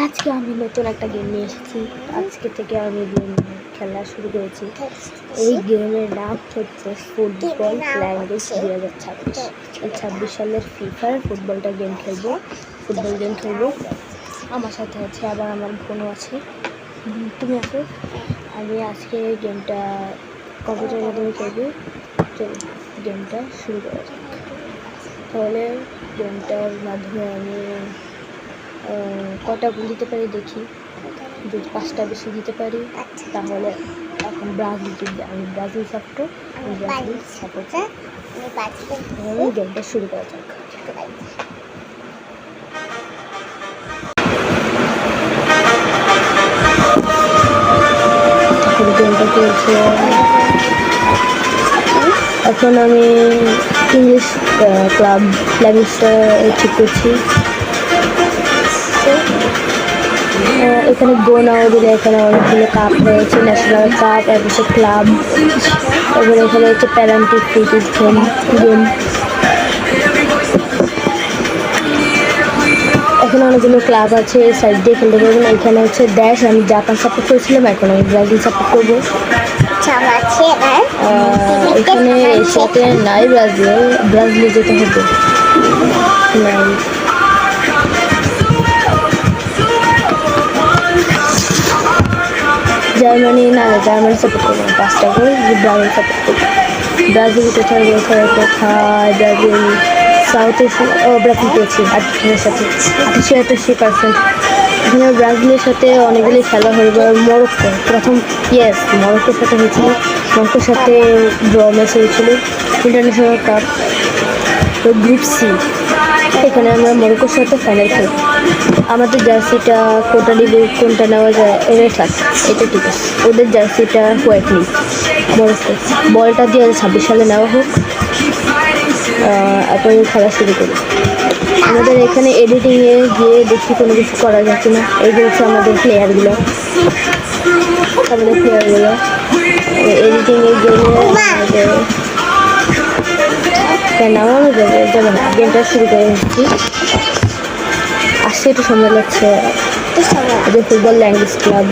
আজকে আমি নতুন একটা গেম নিয়ে এসেছি। আজকে থেকে আমি গেম খেলা শুরু করেছি। এই গেমের নাম হচ্ছে ফুটবল ল্যাঙ্গুয়েজ 2026। এই 26 সালের ফিফার ফুটবল গেম খেলবো। আমার সাথে আছে আবার আমার বোনও আছে, তুমি আছো। আমি আজকে গেমটা কম্পিউটারের মাধ্যমে খেলবো। চলো গেমটা শুরু করা যাক। তাহলে গেমটার মাধ্যমে আমি কটা গোল দিতে পারি দেখি। যদি 5টা বেশি দিতে পারি তাহলে এখন ব্রাজিল জিতবে। আমি ব্রাজিল সাপোর্ট, গেমটা শুরু করা যাক। গেমটা চলছে। এখন আমি ইংলিশ ক্লাব ল্যাঙ্গুয়েজটা ঠিক করছি। এখানে গোনাও দিলে এখানে অনেকগুলো কাপ রয়েছে, ন্যাশনাল কাপ, এরপর ক্লাব, এবার এখানে হচ্ছে প্যারান্টিক ক্রিকেট গেম। এখানে অনেকগুলো ক্লাব আছে, সাইড দিয়ে খেলতে পারবেন। এখানে হচ্ছে দেশ, আমি জাপান সাপোর্ট করেছিলাম, এখন আমি ব্রাজিল সাপোর্ট করবো। এখানে এশিয়াতে নাই, ব্রাজিলে যেতে হবে। নাই, জার্মানি সাপোর্ট করবো। 5টা করে ব্রাজিল সাপোর্ট করবো। ব্রাজিল কোথায় ব্রাজিল সাউথ এশিয়া। ব্রাজিল পেয়েছি 88%। এখানে ব্রাজিলের সাথে অনেকগুলি খেলা হয়ে যায়। মরক্কো প্রথম, মরক্কোর সাথে হয়েছিল। মরক্কোর সাথে ড্র ম্যাচ হয়েছিল ইন্টারন্যাশনাল কাপ। তো গ্রুপ সি, এখানে আমরা মরক্কোর সাথে ফাইনাল খেলি। আমাদের জার্সিটা কোনটা নেওয়া যায়, এটা থাক, এটা ঠিক আছে। ওদের জার্সিটা হোয়াইট নেই, মরক্কো। বলটা দিয়ে 26 সালে নেওয়া হোক। এখন খেলা শুরু করি। আমাদের এখানে এডিটিংয়ে গিয়ে দেখি কোনো কিছু করা যাচ্ছে না। এই যে হচ্ছে আমাদের প্লেয়ারগুলো এডিটিংয়ে গেলে নামানো যাবে না। গেমটা শুরু করে নিচ্ছি। আসছে, একটু সময় লাগছে। যে ফুটবল ল্যাঙ্গুয়েজ ক্লাব,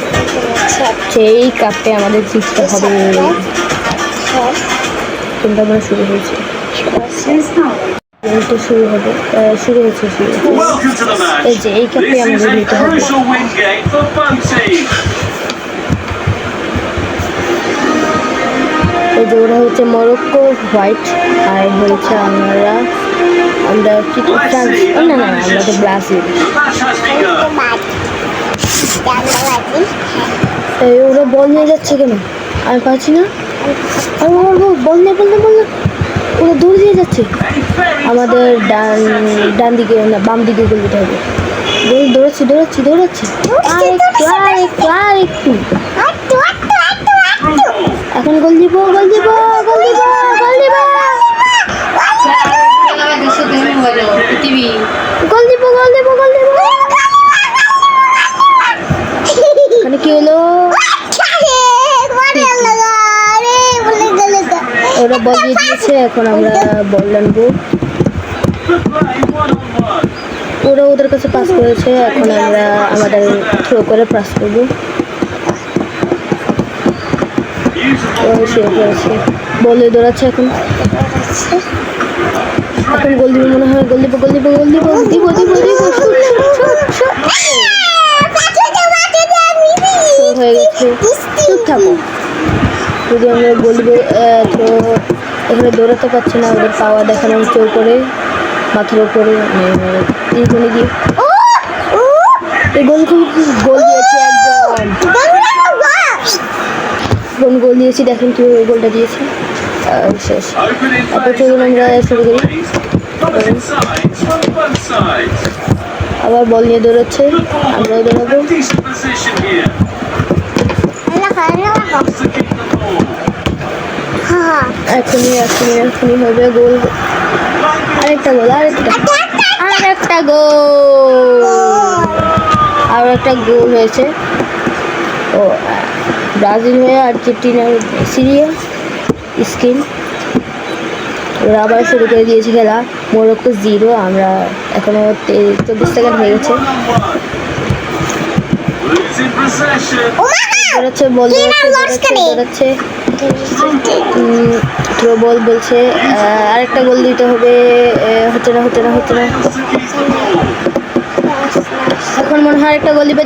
সেই কাপে আমাদের জিততে হবে। গেমটা মানে শুরু হয়েছে, গেমটা শুরু হয়েছে। এই যে এই কাপে আমাদের নিতে হবে। এই যে ওরা হচ্ছে মরক্কো হোয়াইট, আর হয়েছে আমরা কি ফ্রান্স, না আমরা তো ব্রাজিল। ওরা বল নিয়ে যাচ্ছে কেন আমি পাচ্ছি না। বল না, ওরা দৌড় দিয়ে যাচ্ছে। আমাদের ডান দিকে না বাম দিকে গোল দিতে হবে। দৌড়াচ্ছি। এখন গোল দিব। এখানে কি হলো? ওরা বল দিয়ে দিয়েছে, এখন আমরা বল আনবো। ওরা ওদের কাছে পাস করেছে, এখন আমরা আমাদের থ্রো করে পাস করবো। বলে দৌড়াচ্ছে এখন গোল দিব মনে হয়। গোল দিব হয়ে গেছে। চুপ থাকো। যদি আমরা গোল দিব, তো এখানে দৌড়াতে পারছি না। ওদের পাওয়া দেখানো চোর করে মাথার উপরে এইখানে গিয়ে গোল দিয়েছি। দেখেন কি গোলটা দিয়েছি। শেষ। তারপর চলুন আমরা শুরু করি। আবার বল নিয়ে দৌড়াচ্ছে, আমরাও দৌড়াবো। এখনই হবে গোল। আরেকটা গোল। আরো একটা গোল হয়েছে। ও ব্রাজিল হয়ে আর্জেন্টিনার সিরিয়া স্কিন। ওরা আবার শুরু করে দিয়েছে খেলা। মরক্কো 0, আমরা এখনো 24 সেকেন্ড হয়ে গেছে। দৌড়াচ্ছে, বল দৌড়াচ্ছে থ্রো বল বলছে, আরেকটা গোল দিতে হবে, হচ্ছে না। এখন মনে হয় আরেকটা গোল দিবে,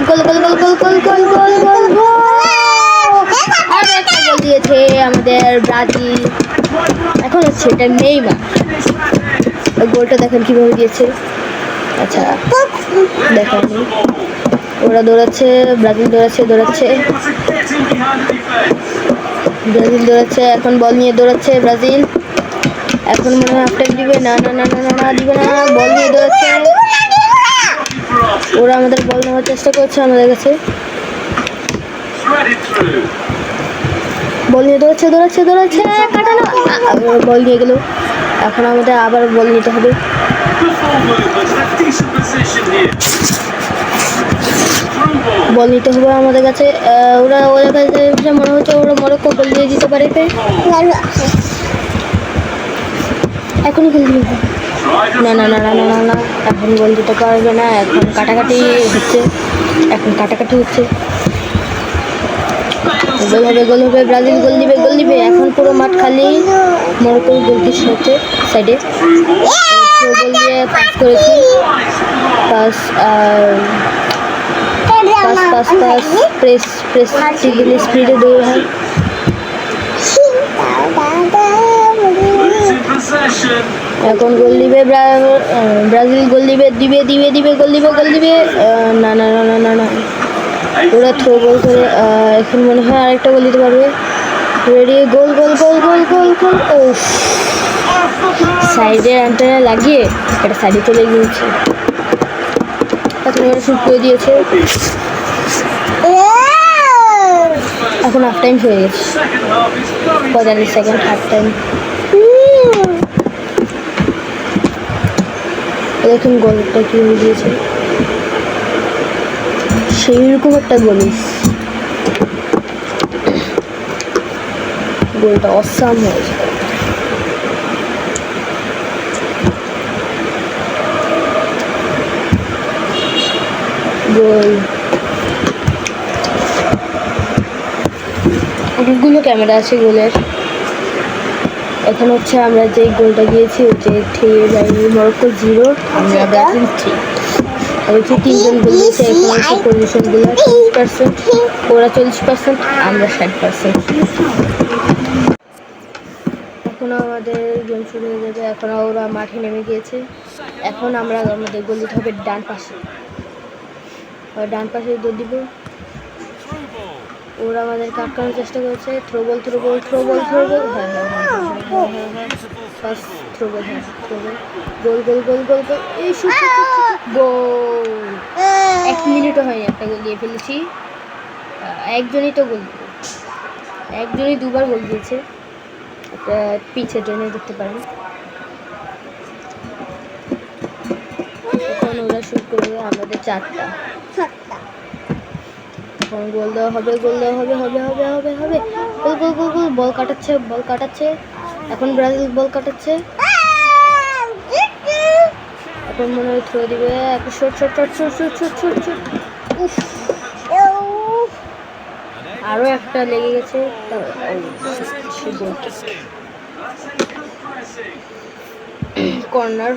গোল আর একটা গোল দিয়েছে আমাদের ব্রাজিল। এখন হচ্ছে এটা নেইমার, গোলটা দেখেন কিভাবে দিয়েছে। আচ্ছা দেখেন, ওরা দৌড়াচ্ছে, ব্রাজিল দৌড়াচ্ছে, এখন বল নিয়ে দৌড়াচ্ছে ব্রাজিল। এখন মনে হয় হাফ টাইম দিবে, না দিবে না, বল নিয়ে দৌড়াচ্ছে, ওরা আমাদের বল নেওয়ার চেষ্টা করছে আমাদের কাছে, বল নিয়ে দৌড়াচ্ছে, কাটানো, বল নিয়ে গেল। এখন আমাদের আবার বল নিতে হবে, আমাদের কাছে। ওদের কাছে মনে হচ্ছে ওরা মরক্কো গোল দিয়ে দিতে পারে, এখনই গোল দিবে, না, এখন গোল দিতে পারবে না। এখন কাটাকাটি হচ্ছে, গোল হবে, ব্রাজিল গোল দিবে। এখন পুরো মাঠ খালি, মরক্কোর গোলটির সাথে সাইডে গোল দিয়ে পাস করেছি, পাস প্রেস স্পিডে দৌড় হয়। এখন গোল দিবে ব্রাজিল, গোল দিবে, গোল দিবে, না, ওরা থ্রো বল করে। এখন মনে হয় আরেকটা গোল দিতে পারবে, রেডি, গোল, ও সাইডে অ্যান্টেনা লাগিয়ে এটা সাইডে চলে গিয়েছে, এখন ওরা শুট করে দিয়েছে। এখন হাফ টাইম হয়ে গেছে, 45 সেকেন্ড হাফ টাইম। দেখুন গোলটা কি হয়ে গিয়েছে, সেইরকম একটা গোলটা অসাম হয়েছে। গোল অনেকগুলো ক্যামেরা আছে গোলের। এখন হচ্ছে আমরা যে গোলটা দিয়েছি হচ্ছে 3 মরক্কো 0, আমরা ব্রাজিল 3। হচ্ছে 3 জন গোল দিয়েছে। এখন হচ্ছে পজিশনগুলো 30%, ওরা 40%, আমরা 60%। এখনও আমাদের গেম শুরু হয়ে যাবে, এখন ওরা মাঠে নেমে গিয়েছে। এখন আমাদের গোল দিতে হবে ডান পাশে দৌড় দিব। ওরা আমাদেরকে আটকানোর চেষ্টা করছে, থ্রো বল, ফার্স্ট থ্রো বল, গোল, এই গোল। 1 মিনিটও হয়নি, একটা গোল দিয়ে ফেলেছি। একজনই তো গোল দিল, একজনই 2বার গোল দিয়েছে, পিছে টেনে দেখতে পারেন। এখন ওরা শুট করবে আমাদের 4টা। এখন গোল দেওয়া হবে, গোল, বল কাটাচ্ছে। এখন ব্রাজিল বল কাটাচ্ছে, এখন মনে হয় থ্রো দিবে, শট, আরো একটা লেগে গেছে, কর্নার।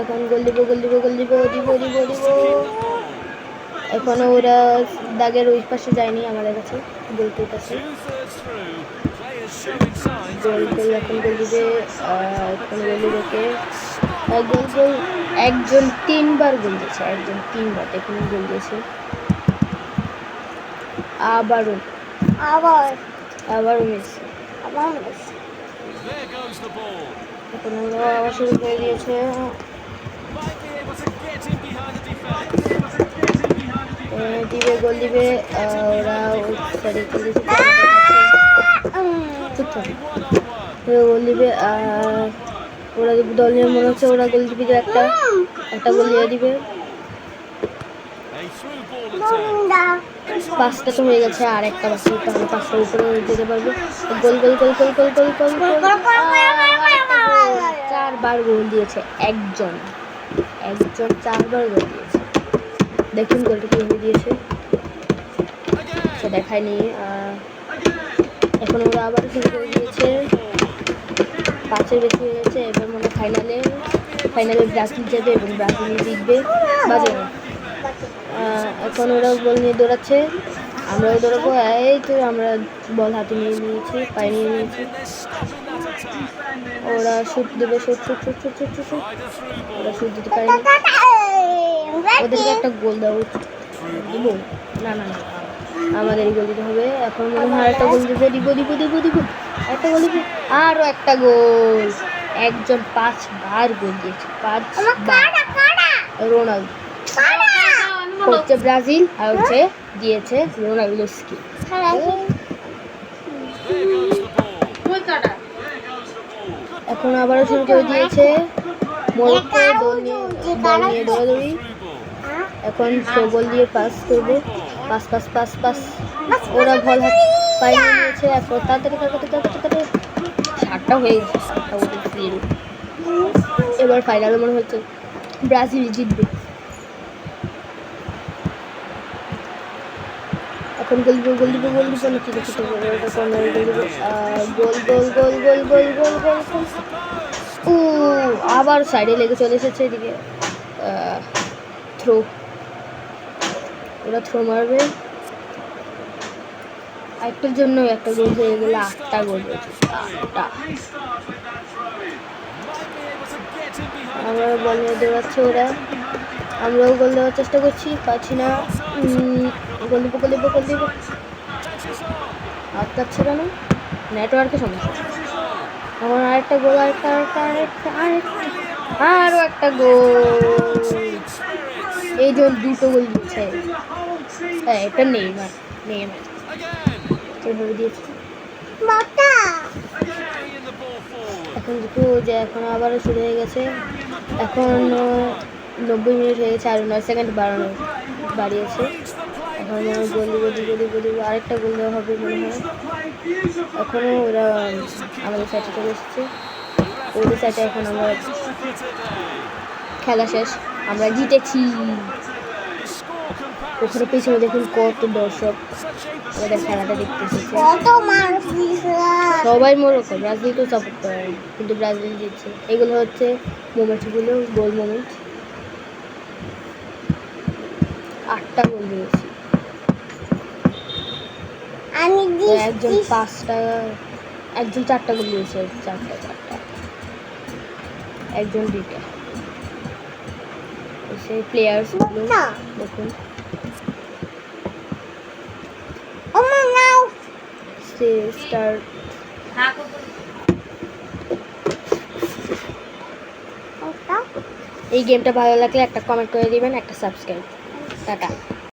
এখন গোল দিব। এখনো ওরা দাগের ওই পাশে যায়নি আমাদের কাছে, গোলটির কাছে। এখন গোল দিবে, গোল, একজন 3বার গোল দিয়েছে, দেখুন গোল দিয়েছে। আবারও মেসি। এখন ওরা আবার শুরু করে দিয়েছে, গোল দিবে, ওরা গোল দিবে, ওরা দল নিয়ে মনে হচ্ছে ওরা গোল দিবে, একটা গোল দিয়ে দিবে। 5টা তো হয়ে গেছে, আর একটা বাকি, তাহলে 5টার উপরে যেতে পারবে। গোল, 4 4বার গোল দিয়েছে, একজন 4বার গোল দিয়েছে। দেখুন গোলটা কীভাবে দিয়েছে, সে দেখায়নি। এখন ওরা আবার শুরু করে দিয়েছে, 5-এর বেশি হয়ে গেছে। এবার মনে ফাইনালে ব্রাজিল যাবে এবং ব্রাজিল জিতবে। বাজে না। এখন ওরা বল নিয়ে দৌড়াচ্ছে, আমরাও দৌড়াবো। এই তো আমরা বল হাতে নিয়ে নিয়েছি, পায়ে নিয়ে নিয়েছি। ওরা শুট দেবে, শুট। ওরা শুট দিতে পারেনি, ওদেরকে একটা গোল দেওয়া উচিত। দিব না, আমাদের গোল দিতে হবে। এখন মনে হয় একটা গোল দিতে দিব, একটা গোল দিবে, আরও একটা গোল। একজন 5বার গোল দিয়েছে, 5বার। রোনাল্ডো হচ্ছে ব্রাজিল, আর হচ্ছে দিয়েছে রোনাল্ডোস্কি। এখন আবারও শুরু করে দিয়েছে মরক্কো, বল নিয়ে দৌড়াদৌড়ি। এখন গোল দিয়ে পাস করবে, পাস। ওরা বল পায়ে নিয়েছে। এখন তাড়াতাড়ি 7টা হয়ে গেছে, 7টা গোল দিয়ে। এবার ফাইনালে মনে হচ্ছে ব্রাজিল জিতবে। এখন গোল দিব না, কি গোল। আবার সাইডে লেগে চলে এসেছে এদিকে। থ্রো, ওরা থ্রো মারবে। একটার জন্য একটা গোল হয়ে গেলে 8টা গোল হয়েছে, 8টা। আমরা বল নিয়ে দৌড়াচ্ছে ওরা, আমরাও গোল দেওয়ার চেষ্টা করছি, পাচ্ছি না। গোল দিব। হাত কাটছে কেন? নেটওয়ার্কের সমস্যা। এখন আরেকটা গোল, আরও একটা গোল। এই যে 2টো গোল দিচ্ছে। এটা নেইমার এভাবে দিয়েছে। এখন আবারও শুরু হয়ে গেছে। এখন 90 মিনিট হয়ে গেছে, আর 9 সেকেন্ড বাড়িয়েছে। এখন গোল দিব, আরেকটা গোল দেওয়া হবে মনে হয়। এখনও ওরা আমাদের সাইডে চলে এসেছে, ওদের সাইডে। এখন আমরা খেলা শেষ, আমরা জিতেছি। ওখানে পেছনে দেখুন কত দর্শক আমাদের খেলাটা দেখতে এসেছে। সবাই মরক্কো, ব্রাজিল তো সাপোর্ট করে, কিন্তু ব্রাজিল জিতছে। এগুলো হচ্ছে মোমেন্টগুলো, গোল মোমেন্ট। 8টা গোল দিয়েছি, একজন 5টা, একজন 4টা গোল দিয়েছে, 4টা, একজন 2টা। সেই প্লেয়ার্সগুলো দেখুন, স্টার। এই গেমটা ভালো লাগলে একটা কমেন্ট করে দিবেন, একটা সাবস্ক্রাইব। টাটা।